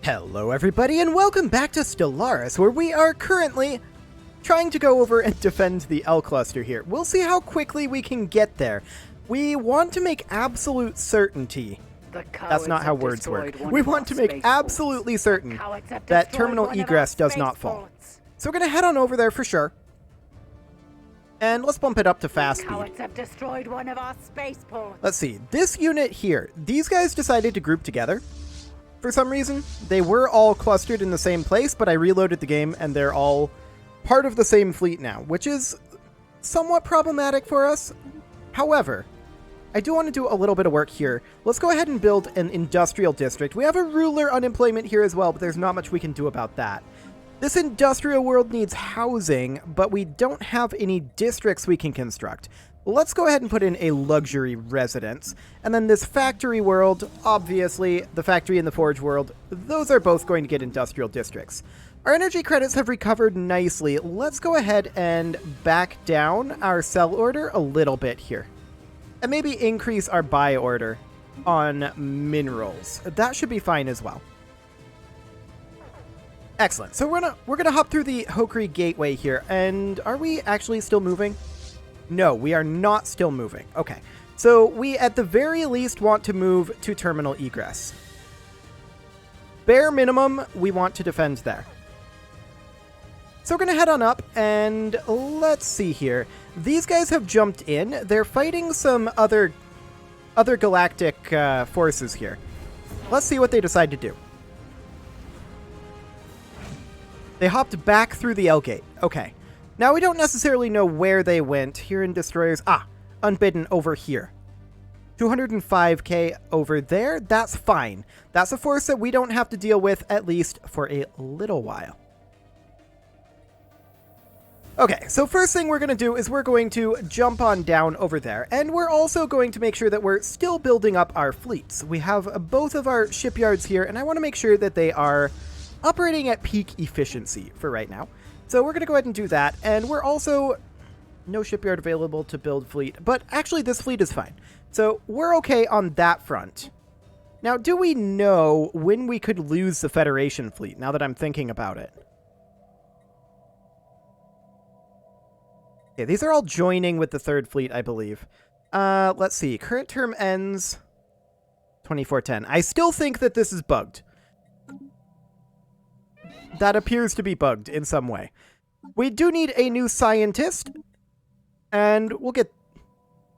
Hello everybody and welcome back to Stellaris, where we are currently trying to go over and defend the L cluster here. We'll see how quickly we can get there. We want to make absolute certainty. That's not how words work. We want to make absolutely certain that terminal egress does not fall. So we're going to head on over there for sure. And let's bump it up to fast speed. Have destroyed one of our spaceports. Let's see. This unit here, these guys decided to group together. For some reason, they were all clustered in the same place, but I reloaded the game and they're all part of the same fleet now, which is somewhat problematic for us. However, I do want to do a little bit of work here. Let's go ahead and build an industrial district. We have a ruler unemployment here as well, but there's not much we can do about that. This industrial world needs housing, but we don't have any districts we can construct. Let's go ahead and put in a luxury residence. And then this factory world, obviously, the factory and the forge world, those are both going to get industrial districts. Our energy credits have recovered nicely. Let's go ahead and back down our sell order a little bit here. And maybe increase our buy order on minerals. That should be fine as well. Excellent. So we're gonna hop through the Hokri gateway here. And are we actually still moving? No, we are not still moving. Okay, so we at the very least want to move to terminal egress. Bare minimum, we want to defend there. So we're going to head on up and let's see here. These guys have jumped in. They're fighting some other galactic forces here. Let's see what they decide to do. They hopped back through the L gate. Okay. Now, we don't necessarily know where they went. Here in destroyers. Unbidden over here. 205k over there. That's fine. That's a force that we don't have to deal with, at least for a little while. Okay, so first thing we're going to do is we're going to jump on down over there. And we're also going to make sure that we're still building up our fleets. We have both of our shipyards here, and I want to make sure that they are operating at peak efficiency for right now. So we're going to go ahead and do that, and we're also... no shipyard available to build fleet, but actually this fleet is fine. So we're okay on that front. Now, do we know when we could lose the Federation fleet, now that I'm thinking about it? Okay, these are all joining with the third fleet, I believe. Let's see. Current term ends 2410. I still think that this is bugged. That appears to be bugged in some way. We do need a new scientist, and we'll get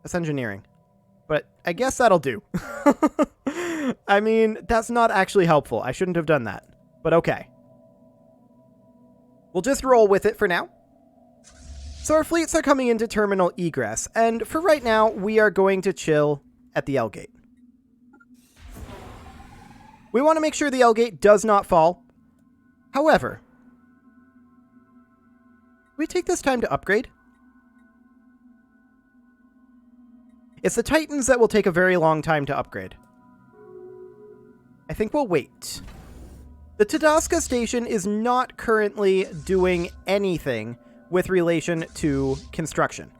this engineering. But I guess that'll do. I mean, that's not actually helpful. I shouldn't have done that. But okay. We'll just roll with it for now. So our fleets are coming into terminal egress, and for right now, we are going to chill at the L gate. We want to make sure the L gate does not fall. However, we take this time to upgrade. It's the Titans that will take a very long time to upgrade. I think we'll wait. The Tadasca station is not currently doing anything with relation to construction.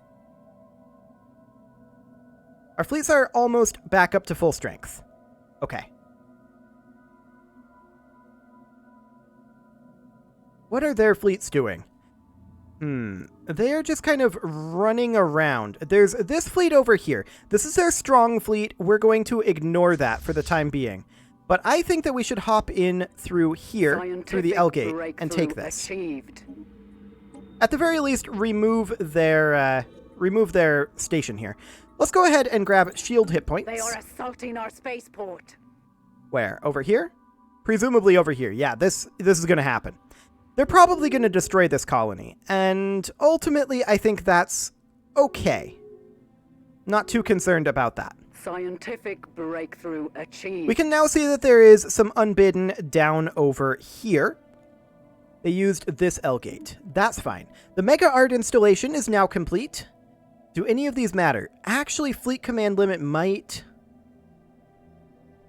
Our fleets are almost back up to full strength. Okay. What are their fleets doing? They are just kind of running around. There's this fleet over here. This is their strong fleet. We're going to ignore that for the time being. But I think that we should hop in through here, through the L gate, and take this. Achieved. At the very least, remove their station here. Let's go ahead and grab shield hit points. They are assaulting our spaceport. Where? Over here? Presumably over here. Yeah, this is going to happen. They're probably going to destroy this colony, and ultimately I think that's okay. Not too concerned about that. Scientific breakthrough achieved. We can now see that there is some Unbidden down over here. They used this L gate. That's fine. The Mega Art installation is now complete. Do any of these matter? Actually, fleet command limit might...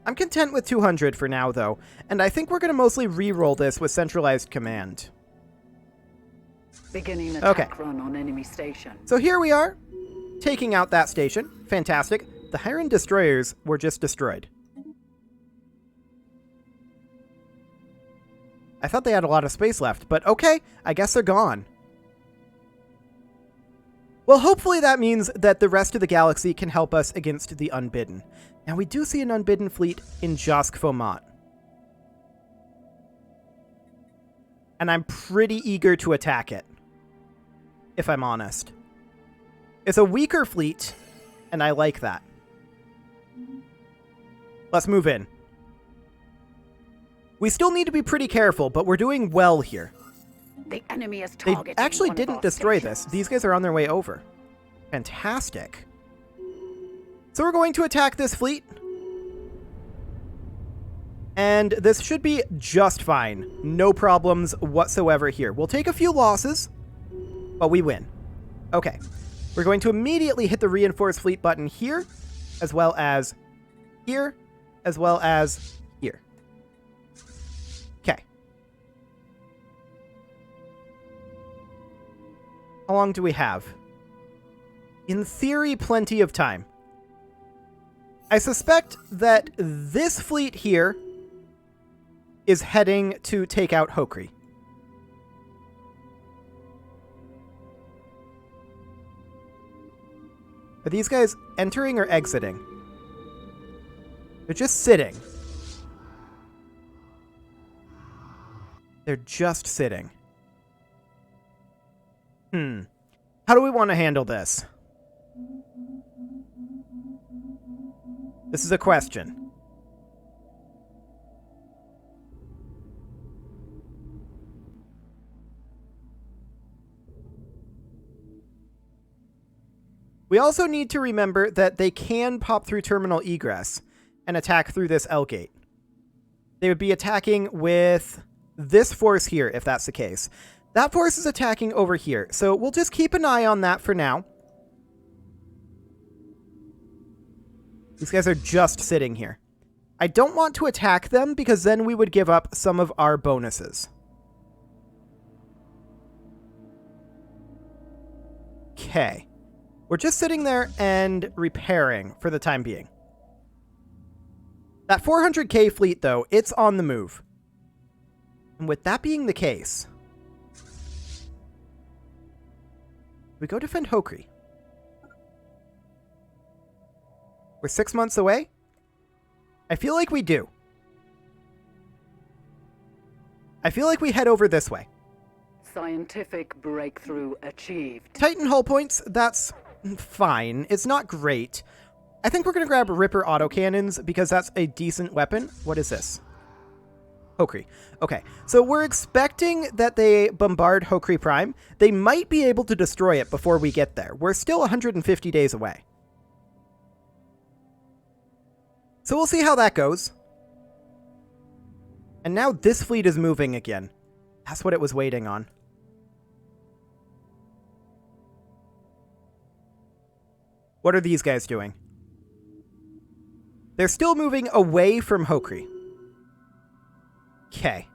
I'm content with 200 for now, though, and I think we're going to mostly re-roll this with centralized command. Beginning attack run on enemy station. So here we are, taking out that station. Fantastic. The Hiran destroyers were just destroyed. I thought they had a lot of space left, but okay, I guess they're gone. Well, hopefully that means that the rest of the galaxy can help us against the Unbidden. Now, we do see an Unbidden fleet in Josk Fomat. And I'm pretty eager to attack it, if I'm honest. It's a weaker fleet, and I like that. Let's move in. We still need to be pretty careful, but we're doing well here. The enemy is targeting They actually one of didn't our destroy stations. this. These guys are on their way over. Fantastic. So we're going to attack this fleet. And this should be just fine. No problems whatsoever here. We'll take a few losses, but we win. Okay. We're going to immediately hit the reinforce fleet button here, as well as here, as well as here. Okay. How long do we have? In theory, plenty of time. I suspect that this fleet here is heading to take out Hokri. Are these guys entering or exiting? They're just sitting. They're just sitting. How do we want to handle this? This is a question. We also need to remember that they can pop through terminal egress and attack through this L gate. They would be attacking with this force here, if that's the case. That force is attacking over here, so we'll just keep an eye on that for now. These guys are just sitting here. I don't want to attack them because then we would give up some of our bonuses. Okay. We're just sitting there and repairing for the time being. That 400k fleet, though, it's on the move. And with that being the case, we go defend Hokri. We're 6 months away? I feel like we do. I feel like we head over this way. Scientific breakthrough achieved. Titan hull points, that's fine. It's not great. I think we're going to grab Ripper autocannons because that's a decent weapon. What is this? Hokri. Okay, so we're expecting that they bombard Hokri Prime. They might be able to destroy it before we get there. We're still 150 days away. So we'll see how that goes. And now this fleet is moving again. That's what it was waiting on. What are these guys doing? They're still moving away from Hokri. Okay.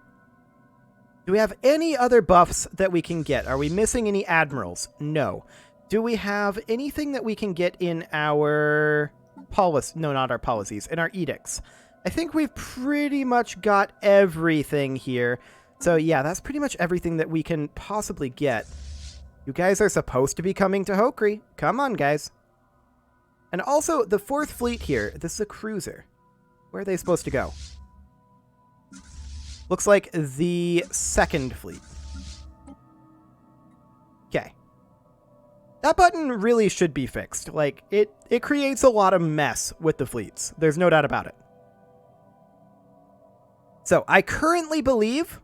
Do we have any other buffs that we can get? Are we missing any admirals? No. Do we have anything that we can get in our policy? No, not our policies. In our edicts. I think we've pretty much got everything here. So yeah, that's pretty much everything that we can possibly get. You guys are supposed to be coming to Hokri. Come on, guys. And also, the 4th fleet here, this is a cruiser. Where are they supposed to go? Looks like the 2nd fleet. Okay. That button really should be fixed. Like, it creates a lot of mess with the fleets. There's no doubt about it. So, I currently believe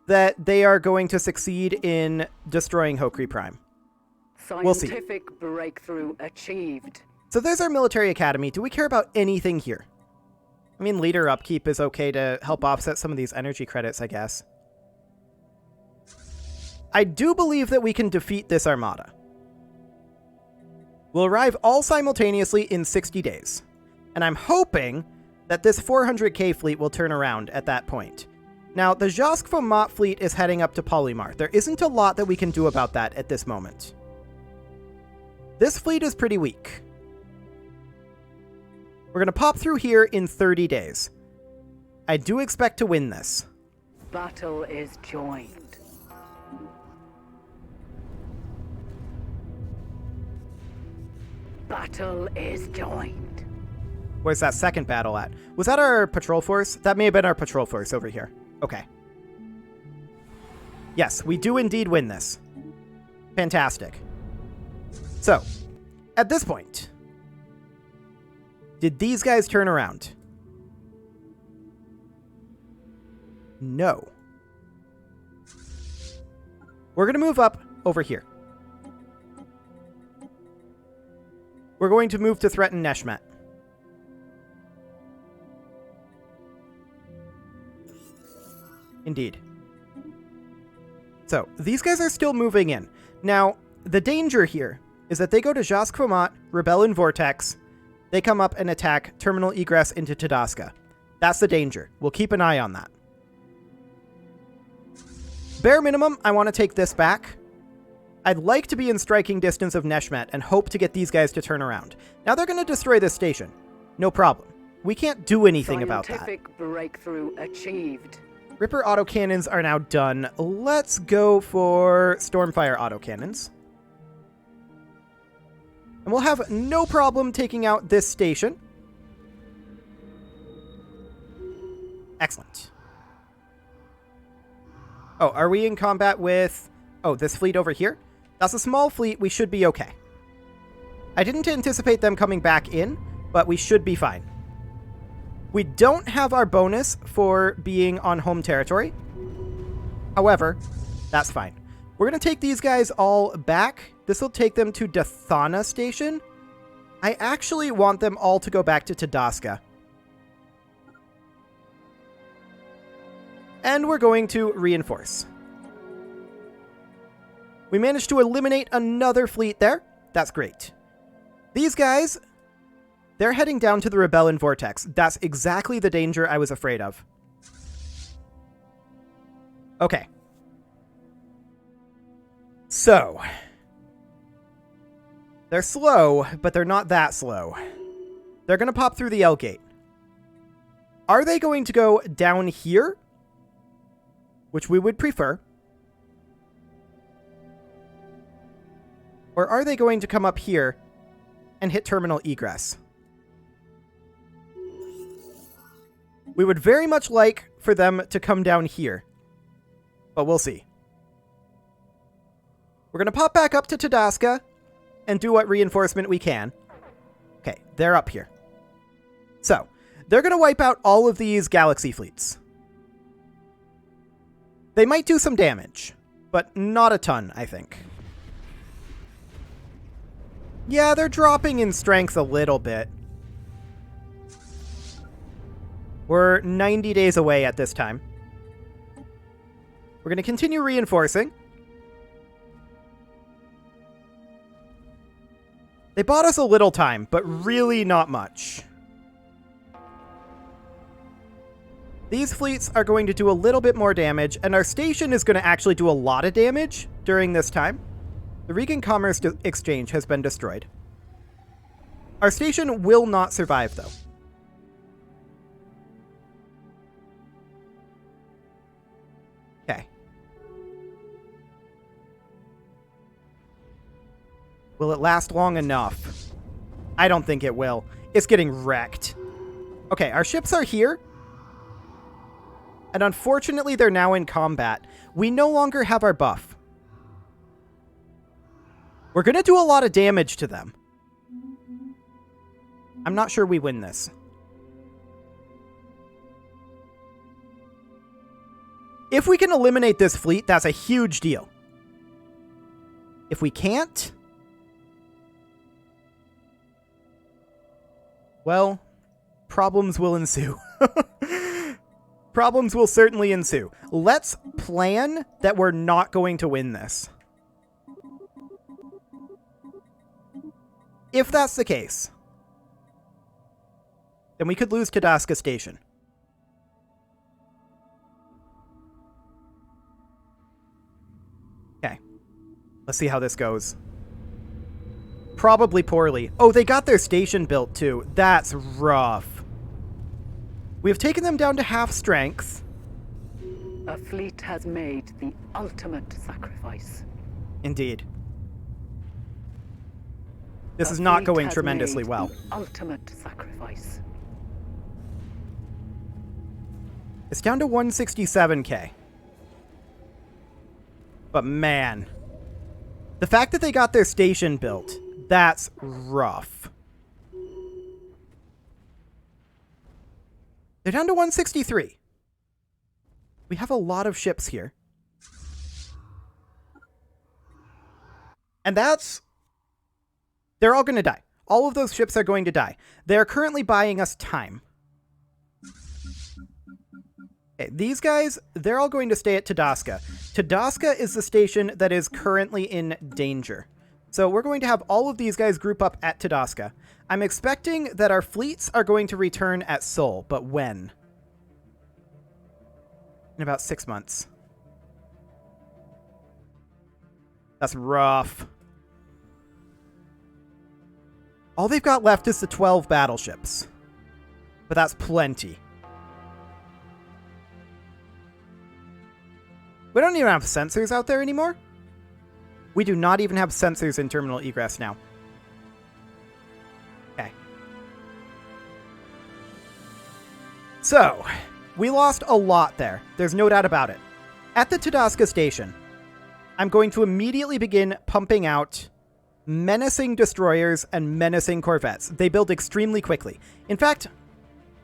that they are going to succeed in destroying Hokri Prime. We'll see. Scientific breakthrough achieved. So there's our military academy. Do we care about anything here? I mean, leader upkeep is okay to help offset some of these energy credits, I guess. I do believe that we can defeat this armada. We'll arrive all simultaneously in 60 days. And I'm hoping that this 400k fleet will turn around at that point. Now, the Josk Fomat fleet is heading up to Polymar. There isn't a lot that we can do about that at this moment. This fleet is pretty weak. We're going to pop through here in 30 days. I do expect to win this. Battle is joined. Battle is joined. Where's that second battle at? Was that our patrol force? That may have been our patrol force over here. Okay. Yes, we do indeed win this. Fantastic. So, at this point, did these guys turn around? No. We're going to move up over here. We're going to move to threaten Neshmet. Indeed. So, these guys are still moving in. Now, the danger here is that they go to Jas Kwamat, Rebel in Vortex, they come up and attack Terminal Egress into Tadasca. That's the danger. We'll keep an eye on that. Bare minimum, I want to take this back. I'd like to be in striking distance of Neshmet and hope to get these guys to turn around. Now they're going to destroy this station. No problem. We can't do anything about that. Scientific breakthrough achieved. Ripper autocannons are now done. Let's go for Stormfire autocannons. And we'll have no problem taking out this station. Excellent. Oh, are we in combat with... Oh, this fleet over here? That's a small fleet. We should be okay. I didn't anticipate them coming back in, but we should be fine. We don't have our bonus for being on home territory. However, that's fine. We're going to take these guys all back. This will take them to Dathana Station. I actually want them all to go back to Tadasca. And we're going to reinforce. We managed to eliminate another fleet there. That's great. These guys, they're heading down to the Rebellion Vortex. That's exactly the danger I was afraid of. Okay. So, they're slow, but they're not that slow. They're going to pop through the L gate. Are they going to go down here? Which we would prefer. Or are they going to come up here and hit terminal egress? We would very much like for them to come down here. But we'll see. We're going to pop back up to Tadasca and do what reinforcement we can. Okay, they're up here. So, they're going to wipe out all of these galaxy fleets. They might do some damage, but not a ton, I think. Yeah, they're dropping in strength a little bit. We're 90 days away at this time. We're going to continue reinforcing. They bought us a little time, but really not much. These fleets are going to do a little bit more damage, and our station is going to actually do a lot of damage during this time. The Regan Commerce Exchange has been destroyed. Our station will not survive, though. Okay. Will it last long enough? I don't think it will. It's getting wrecked. Okay, our ships are here. And unfortunately, they're now in combat. We no longer have our buff. We're going to do a lot of damage to them. I'm not sure we win this. If we can eliminate this fleet, that's a huge deal. If we can't, well, problems will ensue. Problems will certainly ensue. Let's plan that we're not going to win this. If that's the case, then we could lose Tadasca Station. Okay. Let's see how this goes. Probably poorly. Oh, they got their station built too. That's rough. We have taken them down to half strength. A fleet has made the ultimate sacrifice. Indeed. This is not going tremendously well. The ultimate sacrifice. It's down to 167k. But man, the fact that they got their station built, that's rough. They're down to 163. We have a lot of ships here. And that's... They're all going to die. All of those ships are going to die. They're currently buying us time. Okay, these guys, they're all going to stay at Tadasca. Tadasca is the station that is currently in danger. So we're going to have all of these guys group up at Tadasca. I'm expecting that our fleets are going to return at Sol, but when? In about 6 months. That's rough. All they've got left is the 12 battleships. But that's plenty. We don't even have sensors out there anymore. We do not even have sensors in terminal egress now. Okay. So, we lost a lot there. There's no doubt about it. At the Tadasca station, I'm going to immediately begin pumping out menacing destroyers and menacing corvettes. They build extremely quickly. In fact,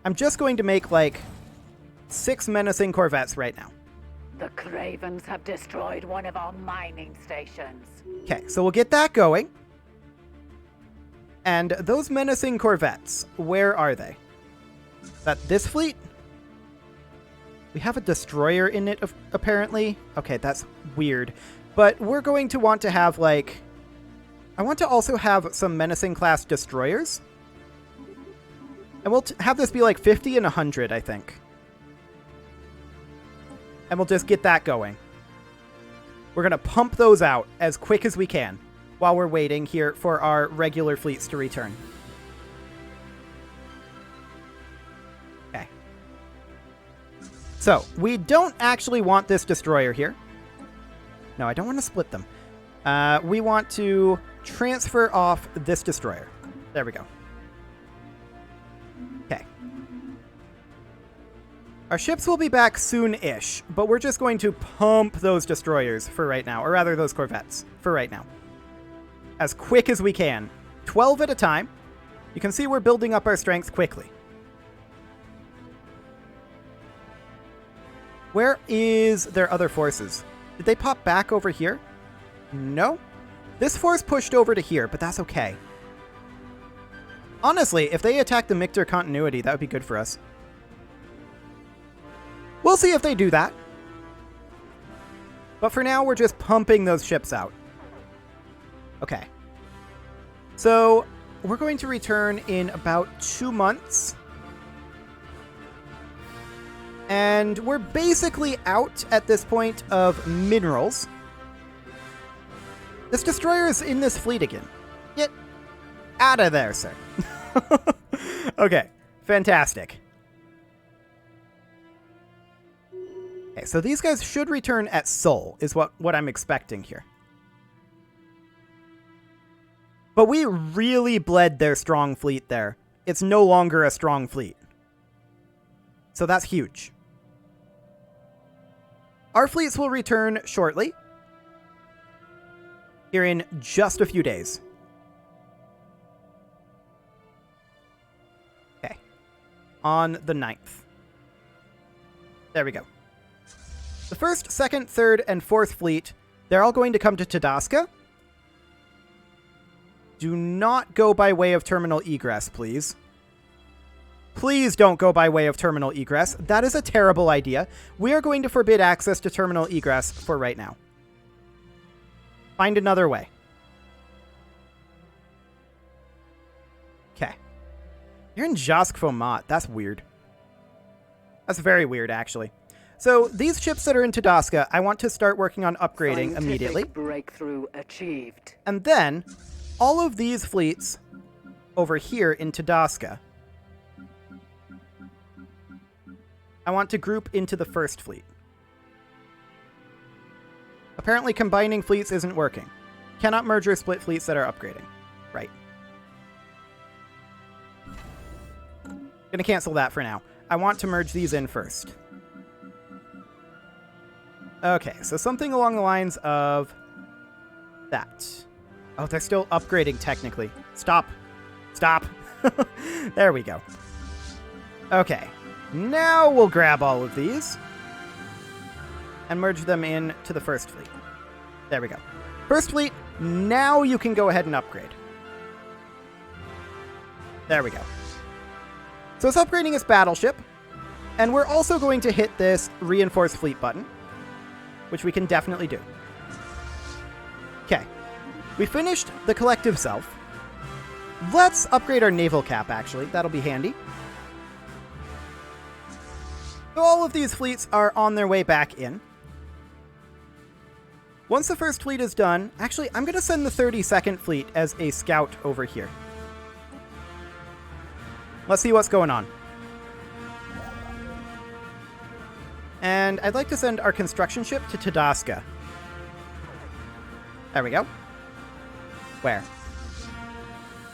I'm just going to make like 6 menacing corvettes right now. The Cravens have destroyed one of our mining stations. Okay, so we'll get that going. And those menacing corvettes, where are they? Is that this fleet? We have a destroyer in it, apparently. Okay, that's weird. But we're going to want to have, like... I want to also have some menacing class destroyers. And we'll have this be like 50 and 100, I think. And we'll just get that going. We're going to pump those out as quick as we can while we're waiting here for our regular fleets to return. Okay. So, we don't actually want this destroyer here. No, I don't want to split them. We want to transfer off this destroyer. There we go. Okay. Our ships will be back soon-ish, but we're just going to pump those destroyers for right now, or rather those corvettes for right now. As quick as we can. 12 at a time. You can see we're building up our strength quickly. Where is their other forces? Did they pop back over here? No. This force pushed over to here, but that's okay. Honestly, if they attack the Mictor continuity, that would be good for us. We'll see if they do that. But for now, we're just pumping those ships out. Okay. So, we're going to return in about 2 months. And we're basically out at this point of minerals. This destroyer is in this fleet again. Get out of there, sir. Okay, fantastic. Okay, so these guys should return at Sol, is what I'm expecting here. But we really bled their strong fleet there. It's no longer a strong fleet. So that's huge. Our fleets will return shortly. Here in just a few days. Okay. On the 9th. There we go. The 1st, 2nd, 3rd, and 4th fleet, they're all going to come to Tadasca. Do not go by way of terminal egress, please. Please don't go by way of terminal egress. That is a terrible idea. We are going to forbid access to terminal egress for right now. Find another way. Okay. You're in Jask Fomat. That's weird. That's very weird, actually. So, these ships that are in Tadasca, I want to start working on upgrading immediately. Breakthrough achieved. And then, all of these fleets over here in Tadasca, I want to group into the 1st fleet. Apparently combining fleets isn't working. Cannot merge or split fleets that are upgrading. Right. Gonna cancel that for now. I want to merge these in first. Okay, so something along the lines of that. Oh, they're still upgrading technically. Stop. Stop. There we go. Okay. Now we'll grab all of these and merge them into the first fleet. There we go. First fleet, now you can go ahead and upgrade. There we go. So it's upgrading its battleship, and we're also going to hit this reinforce fleet button, which we can definitely do. Okay. We finished the collective self. Let's upgrade our naval cap, actually. That'll be handy. So all of these fleets are on their way back in. Once the first fleet is done, actually, I'm going to send the 32nd fleet as a scout over here. Let's see what's going on. And I'd like to send our construction ship to Tadaska. There we go. Where?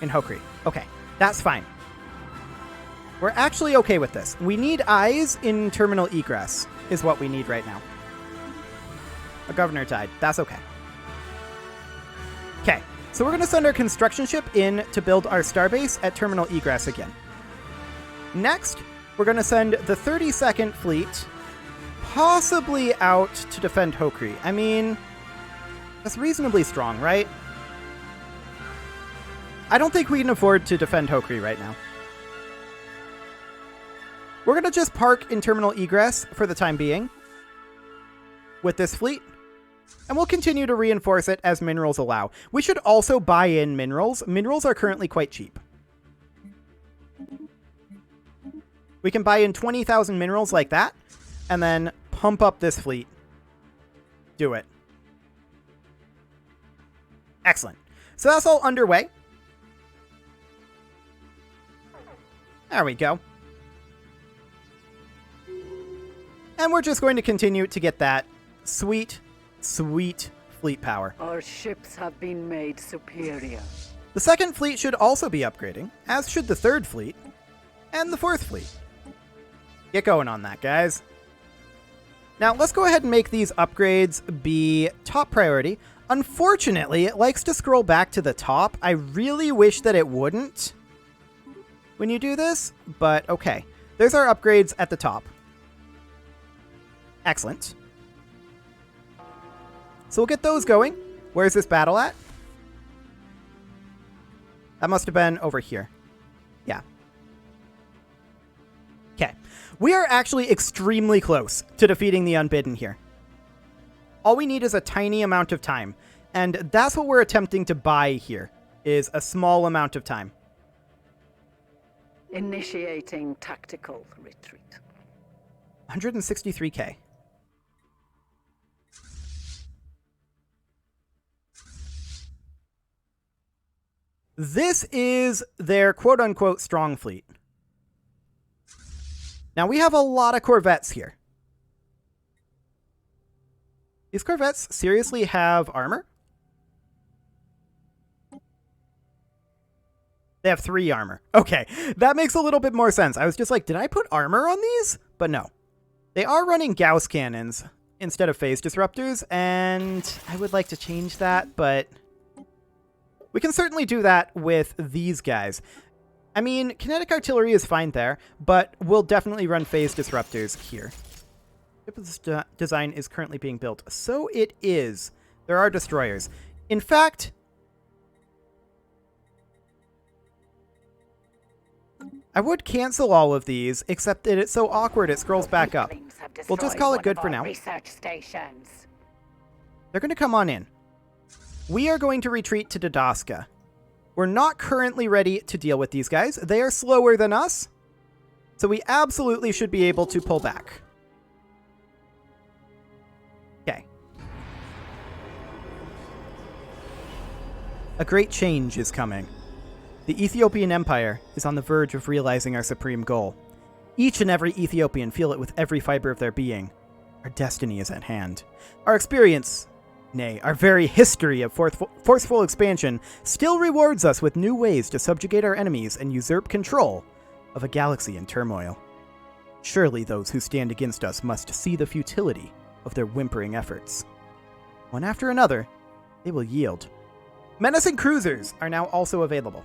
In Hokri. Okay, that's fine. We're actually okay with this. We need eyes in terminal egress, is what we need right now. A governor died. That's okay. Okay, so we're going to send our construction ship in to build our starbase at terminal egress again. Next, we're going to send the 32nd fleet possibly out to defend Hokri. I mean, that's reasonably strong, right? I don't think we can afford to defend Hokri right now. We're going to just park in terminal egress for the time being with this fleet, and we'll continue to reinforce it as minerals allow. We should also buy in minerals. Minerals are currently quite cheap. We can buy in 20,000 minerals like that, and then pump up this fleet. Do it. Excellent. So that's all underway. There we go. And we're just going to continue to get that sweet, sweet fleet power. Our ships have been made superior. The second fleet should also be upgrading, as should the third fleet, and the fourth fleet. Get going on that, guys. Now, let's go ahead and make these upgrades be top priority. Unfortunately, it likes to scroll back to the top. I really wish that it wouldn't when you do this, but okay. There's our upgrades at the top. Excellent. So we'll get those going. Where's this battle at? That must have been over here. Yeah. Okay. We are actually extremely close to defeating the Unbidden here. All we need is a tiny amount of time. And that's what we're attempting to buy here, is a small amount of time. Initiating tactical retreat. 163k. This is their quote-unquote strong fleet. Now, we have a lot of corvettes here. These corvettes seriously have armor? They have 3 armor. Okay, that makes a little bit more sense. I was just like, did I put armor on these? But no. They are running Gauss cannons instead of phase disruptors, and I would like to change that, but we can certainly do that with these guys. I mean, kinetic artillery is fine there, but we'll definitely run phase disruptors here. Ship's design is currently being built. So it is. There are destroyers. In fact, I would cancel all of these, except that it's so awkward it scrolls back up. We'll just call it good for now. Research stations. They're going to come on in. We are going to retreat to Tadaska. We're not currently ready to deal with these guys. They are slower than us, so we absolutely should be able to pull back. Okay. A great change is coming. The Ethiopian Empire is on the verge of realizing our supreme goal. Each and every Ethiopian feel it with every fiber of their being. Our destiny is at hand. Our experience Nay, our very history of forceful expansion still rewards us with new ways to subjugate our enemies and usurp control of a galaxy in turmoil. Surely those who stand against us must see the futility of their whimpering efforts. One after another, they will yield. Menacing cruisers are now also available.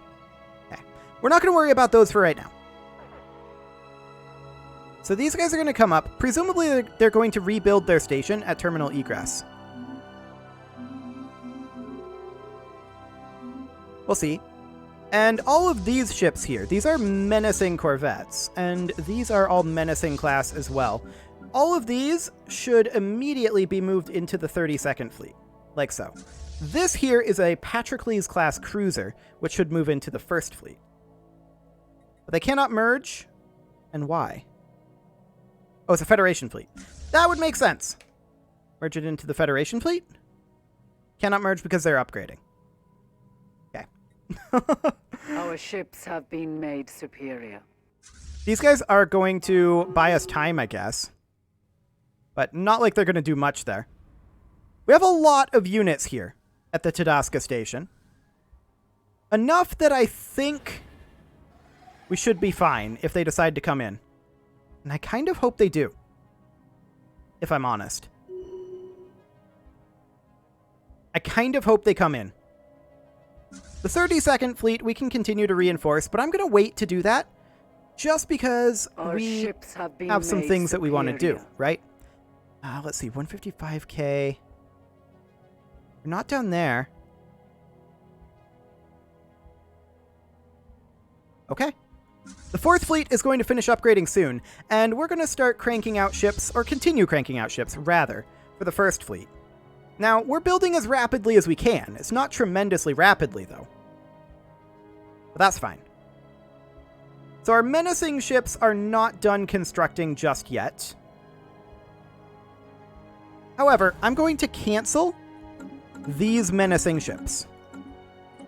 Okay. We're not going to worry about those for right now. So these guys are going to come up. Presumably they're going to rebuild their station at Terminal Egress. We'll see. And all of these ships here, these are menacing corvettes, and these are all menacing class as well. All of these should immediately be moved into the 32nd Fleet, like so. This here is a Patroclus class cruiser, which should move into the 1st Fleet. But they cannot merge, and why? Oh, it's a Federation fleet. That would make sense. Merge it into the Federation fleet? Cannot merge because they're upgrading. Our ships have been made superior. These guys are going to buy us time, I guess. But not like they're going to do much there. We have a lot of units here at the Tadasca station. Enough that I think we should be fine if they decide to come in. And I kind of hope they do. If I'm honest. I kind of hope they come in. The 32nd Fleet we can continue to reinforce, but I'm going to wait to do that just because we have some things that we want to do, right? Let's see, 155k. We're not down there. Okay. The 4th Fleet is going to finish upgrading soon, and we're going to start cranking out ships, or continue cranking out ships, rather, for the 1st Fleet. Now, we're building as rapidly as we can. It's not tremendously rapidly, though. But that's fine. So our menacing ships are not done constructing just yet. However, I'm going to cancel these menacing ships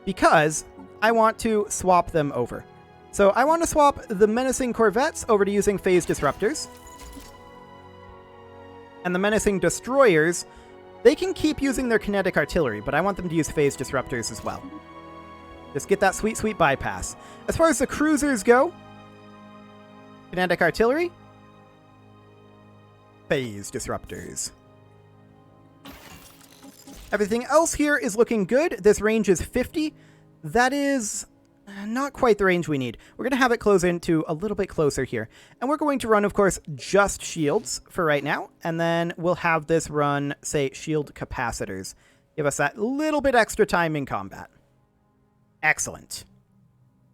because I want to swap them over. So I want to swap the menacing corvettes over to using phase disruptors. And the menacing destroyers, they can keep using their kinetic artillery, but I want them to use phase disruptors as well. Just get that sweet, sweet bypass. As far as the cruisers go, kinetic artillery, phase disruptors. Everything else here is looking good. This range is 50. That is not quite the range we need. We're going to have it close into a little bit closer here. And we're going to run, of course, just shields for right now. And then we'll have this run, say, shield capacitors. Give us that little bit extra time in combat. Excellent.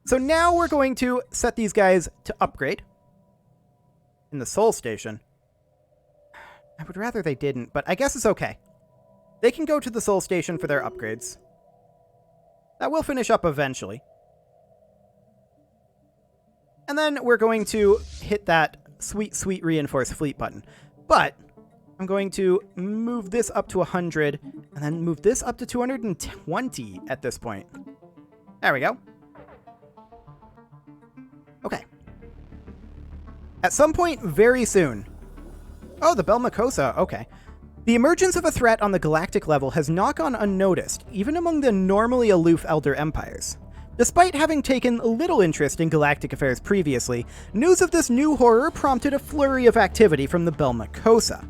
So now we're going to set these guys to upgrade in the Sol Station. I would rather they didn't, but I guess it's okay. They can go to the Sol Station for their upgrades. That will finish up eventually. And then we're going to hit that sweet, sweet reinforce fleet button. But I'm going to move this up to 100 and then move this up to 220 at this point. There we go. Okay. At some point very soon. Oh, the Belmacosa. Okay. The emergence of a threat on the galactic level has not gone unnoticed, even among the normally aloof Elder Empires. Despite having taken little interest in galactic affairs previously, news of this new horror prompted a flurry of activity from the Belmacosa.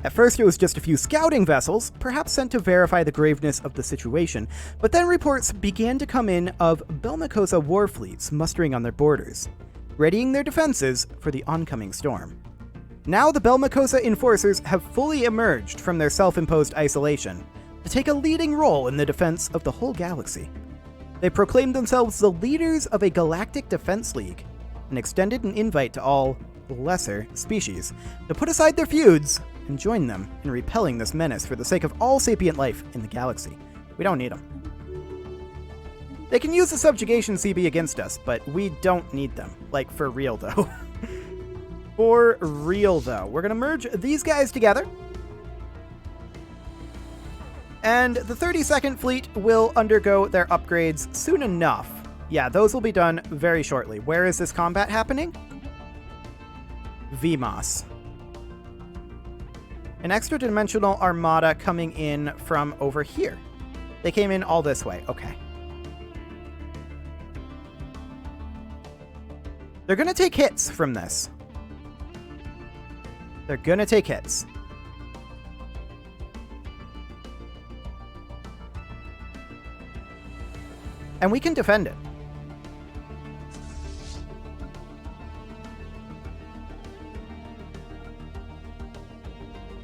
At first it was just a few scouting vessels, perhaps sent to verify the graveness of the situation, but then reports began to come in of Belmacosa war fleets mustering on their borders, readying their defenses for the oncoming storm. Now the Belmacosa enforcers have fully emerged from their self-imposed isolation to take a leading role in the defense of the whole galaxy. They proclaimed themselves the leaders of a galactic defense league and extended an invite to all lesser species to put aside their feuds and join them in repelling this menace for the sake of all sapient life in the galaxy. We don't need them. They can use the subjugation CB against us, but we don't need them. Like, for real, though. For real, though. We're going to merge these guys together. And the 32nd Fleet will undergo their upgrades soon enough. Yeah, those will be done very shortly. Where is this combat happening? VMOS. An extra-dimensional armada coming in from over here. They came in all this way. Okay. They're going to take hits from this. They're going to take hits. And we can defend it.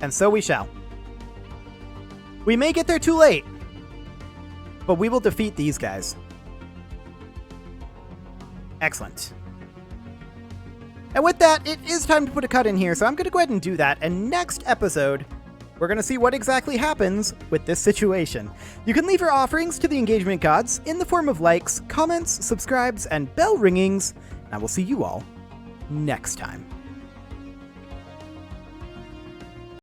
And so we shall. We may get there too late, but we will defeat these guys. Excellent. And with that, it is time to put a cut in here, so I'm going to go ahead and do that. And next episode, we're going to see what exactly happens with this situation. You can leave your offerings to the engagement gods in the form of likes, comments, subscribes, and bell ringings. And I will see you all next time.